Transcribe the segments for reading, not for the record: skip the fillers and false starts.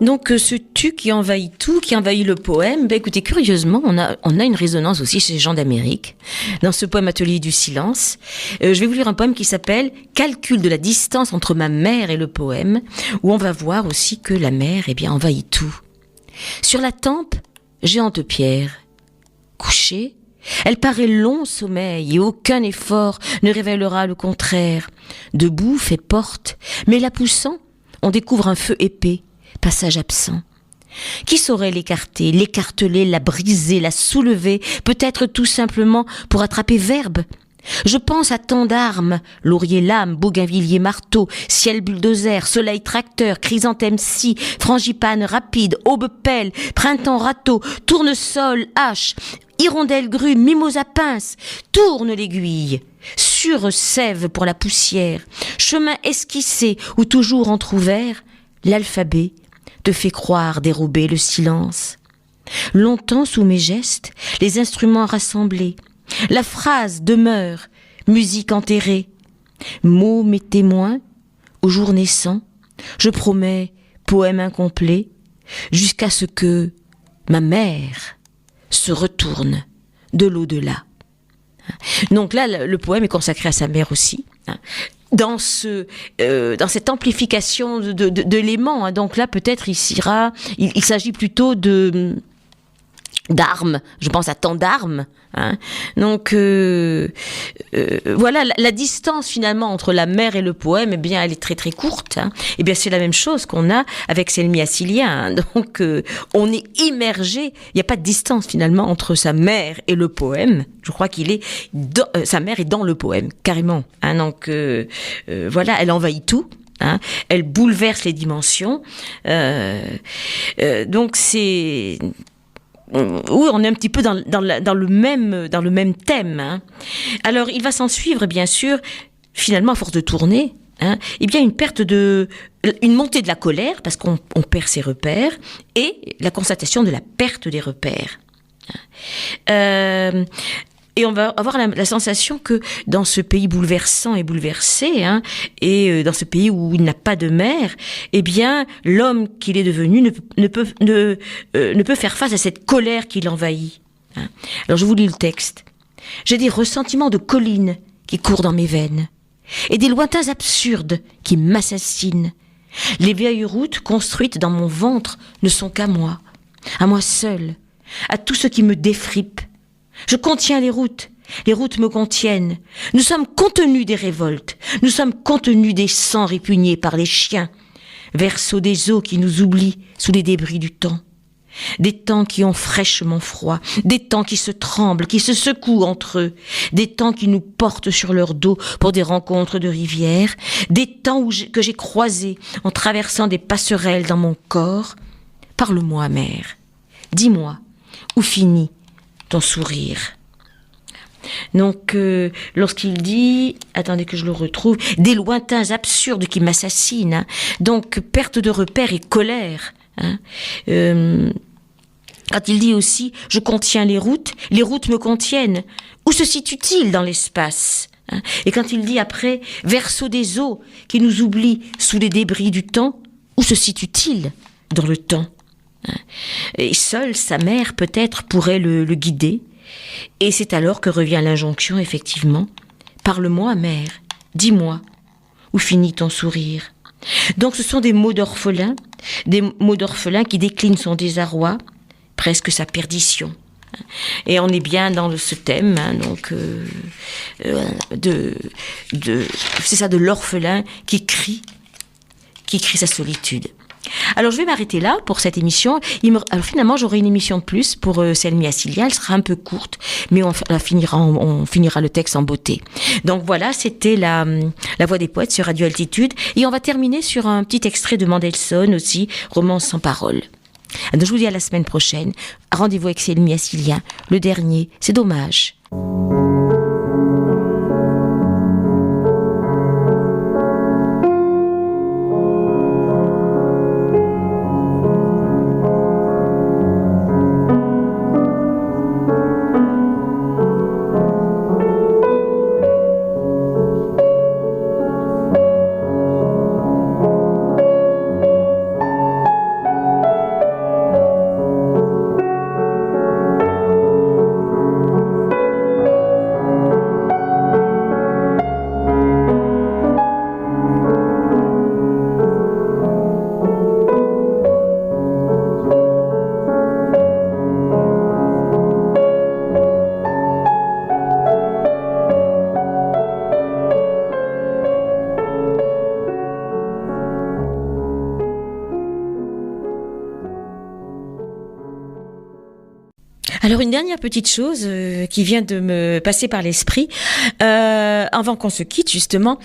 Donc ce tu qui envahit tout, qui envahit le poème, écoutez, curieusement, on a une résonance aussi chez les gens d'Amérique, dans ce poème Atelier du silence. Je vais vous lire un poème qui s'appelle « Calcul de la distance entre ma mère et le poème », où on va voir aussi que la mer, envahit tout. Sur la tempe, géante pierre. Couchée, elle paraît long sommeil et aucun effort ne révélera le contraire. Debout, fait porte, mais la poussant, on découvre un feu épais, passage absent. Qui saurait l'écarter, l'écarteler, la briser, la soulever, peut-être tout simplement pour attraper verbe? Je pense à tant d'armes, laurier lame, bougainvillier marteau, ciel bulldozer, soleil tracteur, chrysanthème scie, frangipane rapide, aube pelle, printemps râteau, tournesol, hache, hirondelle grue, mimosa pince, tourne l'aiguille, sûre sève pour la poussière, chemin esquissé ou toujours entrouvert, l'alphabet te fait croire dérober le silence. Longtemps sous mes gestes, les instruments rassemblés, la phrase demeure, musique enterrée. Mots mes témoins, au jour naissant, je promets poème incomplet, jusqu'à ce que ma mère se retourne de l'au-delà. Donc là, le poème est consacré à sa mère aussi. Dans cette amplification de l'aimant. Donc là, peut-être il s'agit plutôt d'armes, je pense à tant d'armes. Donc voilà, la distance finalement entre la mer et le poème, elle est très très courte. C'est la même chose qu'on a avec Selmi Assilien. Donc on est immergé, il n'y a pas de distance finalement entre sa mère et le poème. Je crois sa mère est dans le poème, carrément. Donc voilà, elle envahit tout. Elle bouleverse les dimensions. Donc c'est... Oui, on est un petit peu dans le même thème. Alors, il va s'en suivre, bien sûr, finalement, à force de tourner, une montée de la colère, parce qu'on perd ses repères, et la constatation de la perte des repères. Et on va avoir la sensation que dans ce pays bouleversant et bouleversé, et dans ce pays où il n'a pas de mer, l'homme qu'il est devenu ne peut faire face à cette colère qui l'envahit. Alors je vous lis le texte. J'ai des ressentiments de collines qui courent dans mes veines, et des lointains absurdes qui m'assassinent. Les vieilles routes construites dans mon ventre ne sont qu'à moi seul, à tout ce qui me défripe. Je contiens les routes me contiennent. Nous sommes contenus des révoltes, nous sommes contenus des sangs répugnés par les chiens, verseaux des eaux qui nous oublient sous les débris du temps. Des temps qui ont fraîchement froid, des temps qui se tremblent, qui se secouent entre eux, des temps qui nous portent sur leur dos pour des rencontres de rivières, des temps que j'ai croisés en traversant des passerelles dans mon corps. Parle-moi, mère, dis-moi, où finit ton sourire? Donc, lorsqu'il dit, attendez que je le retrouve, des lointains absurdes qui m'assassinent, donc perte de repères et colère. Quand il dit aussi, je contiens les routes me contiennent. Où se situe-t-il dans l'espace? Et quand il dit après, verseau des eaux qui nous oublient sous les débris du temps, où se situe-t-il dans le temps? Et seule sa mère peut-être pourrait le guider. Et c'est alors que revient l'injonction, effectivement. Parle-moi, mère, dis-moi, où finit ton sourire? Donc ce sont des mots d'orphelin qui déclinent son désarroi, presque sa perdition. Et on est bien dans ce thème, c'est ça, de l'orphelin qui crie sa solitude. Alors je vais m'arrêter là pour cette émission. Alors finalement j'aurai une émission de plus pour Selmi Assilien. Elle sera un peu courte, mais on finira le texte en beauté. Donc voilà, c'était la Voix des poètes sur Radio Altitude. Et on va terminer sur un petit extrait de Mendelssohn aussi, Romance sans parole. Donc je vous dis à la semaine prochaine. Rendez-vous avec Selmi Assilien. Le dernier, c'est dommage. Alors une dernière petite chose qui vient de me passer par l'esprit, avant qu'on se quitte justement,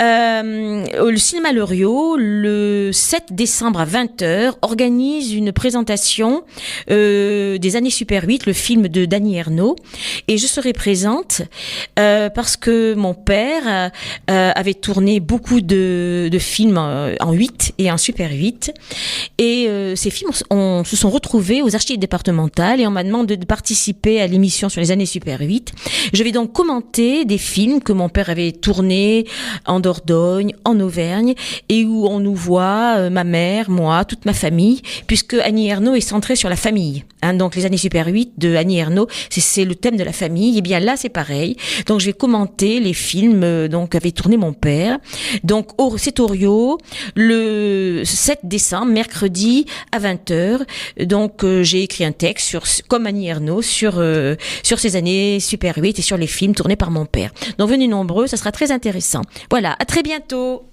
le cinéma Loriot, le 7 décembre à 20h, organise une présentation des années Super 8, le film de Dany Erno, et je serai présente parce que mon père avait tourné beaucoup de films en 8 et en Super 8, et ces films se sont retrouvés aux archives départementales et on m'a demandé de participer à l'émission sur les années Super 8. Je vais donc commenter des films que mon père avait tournés en Dordogne, en Auvergne, et où on nous voit, ma mère, moi, toute ma famille, puisque Annie Ernaux est centrée sur la famille. Donc les années Super 8 de Annie Ernaux, c'est le thème de la famille. Et bien là, c'est pareil. Donc je vais commenter les films donc qu'avait tourné mon père. Donc c'est Orio, le 7 décembre, mercredi à 20h. Donc j'ai écrit un texte comme Annie Ernaux sur ces années Super 8 et sur les films tournés par mon père. Donc venez nombreux, ça sera très intéressant. Voilà, à très bientôt.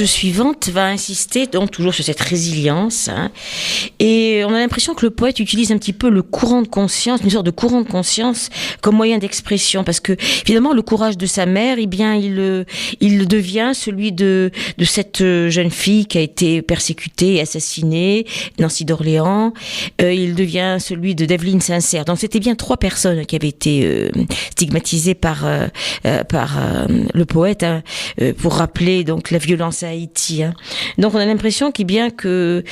Suivante va insister donc toujours sur cette résilience, et on a l'impression que le poète utilise un petit peu le courant de conscience, une sorte de courant de conscience comme moyen d'expression, parce que finalement le courage de sa mère, eh bien il devient celui de cette jeune fille qui a été persécutée et assassinée, Nancy d'Orléans, il devient celui de d'Evelyne Sincère. Donc c'était bien 3 personnes qui avaient été stigmatisées par le poète, pour rappeler donc la violence à Haïti. Donc on a l'impression qu'il bien que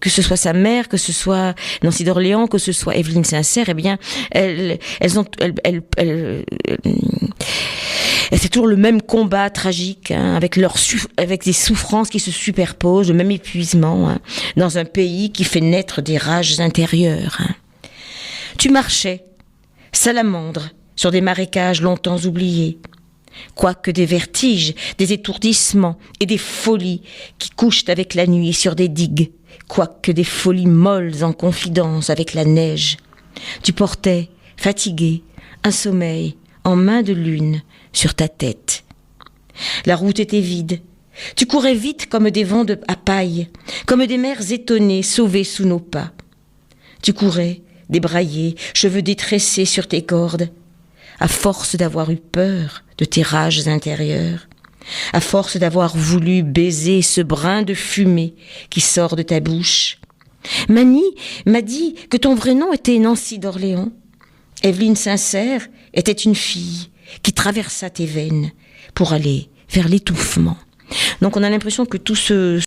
ce soit sa mère, que ce soit Nancy d'Orléans, que ce soit Evelyne Sincère, eh bien c'est toujours le même combat tragique, avec des souffrances qui se superposent, le même épuisement, dans un pays qui fait naître des rages intérieures. Tu marchais, salamandre, sur des marécages longtemps oubliés. Quoique des vertiges, des étourdissements et des folies qui couchent avec la nuit sur des digues, quoique des folies molles en confidence avec la neige. Tu portais, fatigué, un sommeil en main de lune sur ta tête. La route était vide. Tu courais vite comme des vents à paille, comme des mers étonnées sauvées sous nos pas. Tu courais, débraillé, cheveux détressés sur tes cordes, à force d'avoir eu peur de tes rages intérieures, à force d'avoir voulu baiser ce brin de fumée qui sort de ta bouche. Manie m'a dit que ton vrai nom était Nancy d'Orléans. Évelyne Sincère était une fille qui traversa tes veines pour aller vers l'étouffement. Donc on a l'impression que tout ce